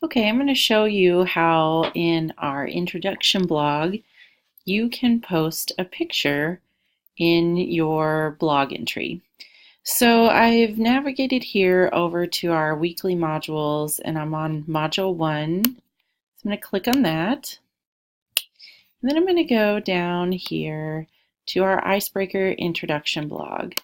Okay, I'm going to show you how in our introduction blog you can post a picture in your blog entry. So I've navigated here over to our weekly modules and I'm on module 1. So I'm going to click on that. And then I'm going to go down here to our icebreaker introduction blog.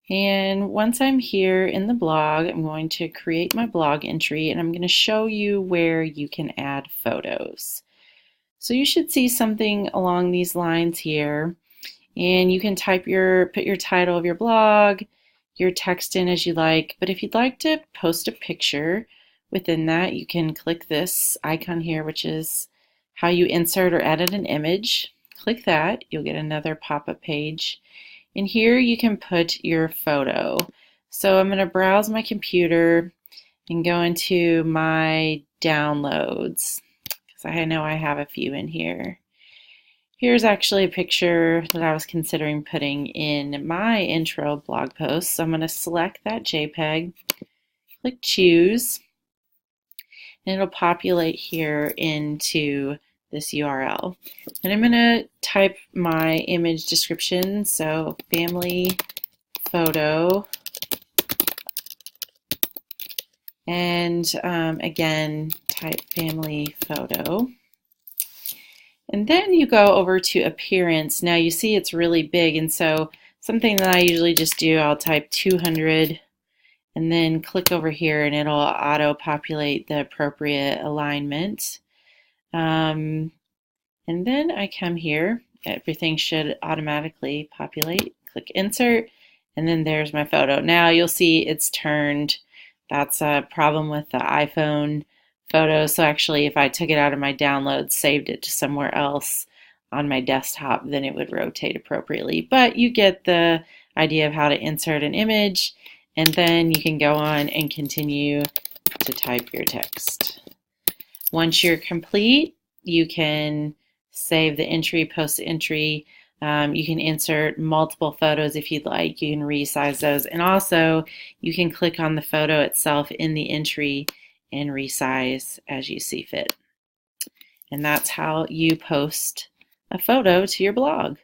And once I'm here in the blog, I'm going to create my blog entry and I'm going to show you where you can add photos. So you should see something along these lines here, and you can put your title of your blog, your text in as you like, but if you'd like to post a picture within that, you can click this icon here, which is how you insert or edit an image. Click that, you'll get another pop-up page. And here you can put your photo. So I'm going to browse my computer and go into my downloads because I know I have a few in here. Here's actually a picture that I was considering putting in my intro blog post. So I'm going to select that JPEG, click choose, and it'll populate here into this URL. And I'm going to type my image description, so family photo, and again type family photo. And then you go over to appearance. Now you see it's really big, and so something that I usually just do, I'll type 200 and then click over here and it'll auto populate the appropriate alignment. And then I come here, everything should automatically populate, click insert, and then there's my photo. Now you'll see it's turned. That's a problem with the iPhone photo. So actually if I took it out of my downloads, saved it to somewhere else on my desktop, then it would rotate appropriately. But you get the idea of how to insert an image, and then you can go on and continue to type your text. Once you're complete, you can save the entry, post the entry. You can insert multiple photos if you'd like. You can resize those. And also, you can click on the photo itself in the entry and resize as you see fit. And that's how you post a photo to your blog.